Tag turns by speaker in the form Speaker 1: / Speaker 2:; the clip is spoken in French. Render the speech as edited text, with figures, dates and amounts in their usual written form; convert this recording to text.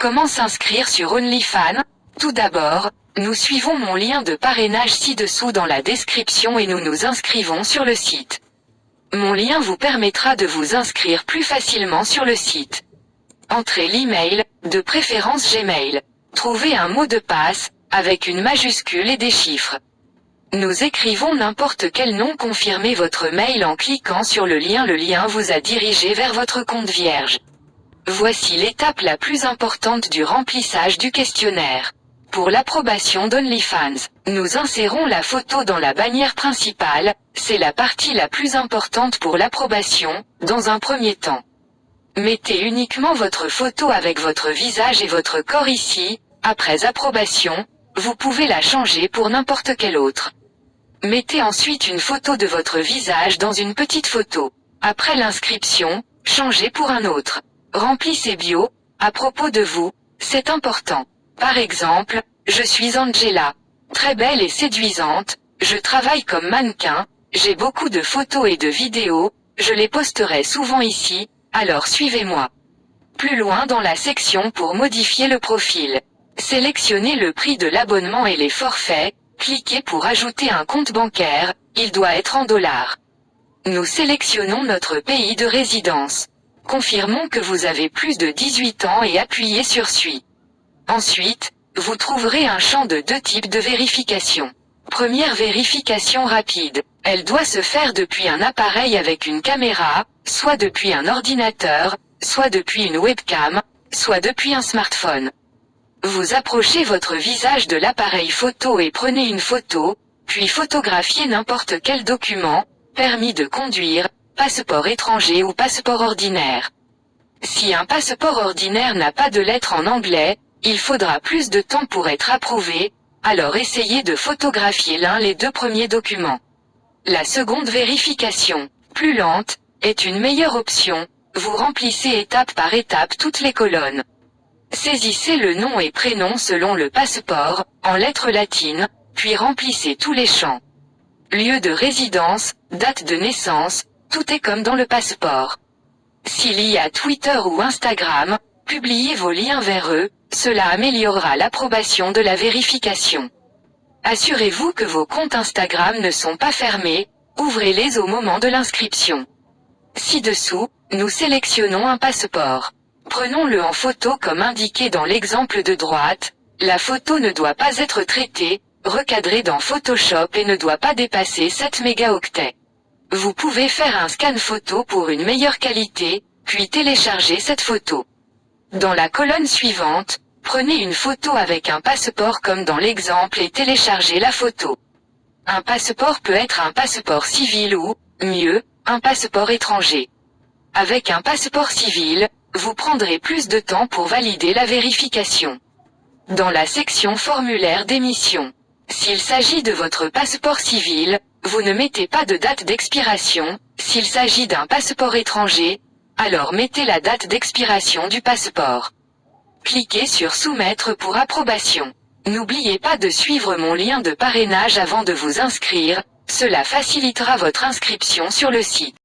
Speaker 1: Comment s'inscrire sur OnlyFans? Tout d'abord, nous suivons mon lien de parrainage ci-dessous dans la description et nous nous inscrivons sur le site. Mon lien vous permettra de vous inscrire plus facilement sur le site. Entrez l'email, de préférence Gmail. Trouvez un mot de passe, avec une majuscule et des chiffres. Nous écrivons n'importe quel nom, confirmez votre mail en cliquant sur le lien vous a dirigé vers votre compte vierge. Voici l'étape la plus importante du remplissage du questionnaire. Pour l'approbation d'OnlyFans, nous insérons la photo dans la bannière principale, c'est la partie la plus importante pour l'approbation, dans un premier temps. Mettez uniquement votre photo avec votre visage et votre corps ici, après approbation, vous pouvez la changer pour n'importe quelle autre. Mettez ensuite une photo de votre visage dans une petite photo. Après l'inscription, changez pour un autre. Remplissez bio, à propos de vous, c'est important. Par exemple, je suis Angela. Très belle et séduisante, je travaille comme mannequin, j'ai beaucoup de photos et de vidéos, je les posterai souvent ici, alors suivez-moi. Plus loin dans la section pour modifier le profil. Sélectionnez le prix de l'abonnement et les forfaits, cliquez pour ajouter un compte bancaire, il doit être en dollars. Nous sélectionnons notre pays de résidence. Confirmons que vous avez plus de 18 ans et appuyez sur Suis. Ensuite, vous trouverez un champ de deux types de vérification. Première vérification rapide. Elle doit se faire depuis un appareil avec une caméra, soit depuis un ordinateur, soit depuis une webcam, soit depuis un smartphone. Vous approchez votre visage de l'appareil photo et prenez une photo, puis photographiez n'importe quel document, permis de conduire, passeport étranger ou passeport ordinaire. Si un passeport ordinaire n'a pas de lettres en anglais, il faudra plus de temps pour être approuvé, alors essayez de photographier les deux premiers documents. La seconde vérification, plus lente, est une meilleure option, vous remplissez étape par étape toutes les colonnes. Saisissez le nom et prénom selon le passeport, en lettres latines, puis remplissez tous les champs. Lieu de résidence, date de naissance, tout est comme dans le passeport. S'il y a Twitter ou Instagram, publiez vos liens vers eux, cela améliorera l'approbation de la vérification. Assurez-vous que vos comptes Instagram ne sont pas fermés, ouvrez-les au moment de l'inscription. Ci-dessous, nous sélectionnons un passeport. Prenons-le en photo comme indiqué dans l'exemple de droite, la photo ne doit pas être traitée, recadrée dans Photoshop et ne doit pas dépasser 7 mégaoctets. Vous pouvez faire un scan photo pour une meilleure qualité, puis télécharger cette photo. Dans la colonne suivante, prenez une photo avec un passeport comme dans l'exemple et téléchargez la photo. Un passeport peut être un passeport civil ou, mieux, un passeport étranger. Avec un passeport civil, vous prendrez plus de temps pour valider la vérification. Dans la section formulaire d'émission, s'il s'agit de votre passeport civil, vous ne mettez pas de date d'expiration, s'il s'agit d'un passeport étranger, alors mettez la date d'expiration du passeport. Cliquez sur Soumettre pour approbation. N'oubliez pas de suivre mon lien de parrainage avant de vous inscrire, cela facilitera votre inscription sur le site.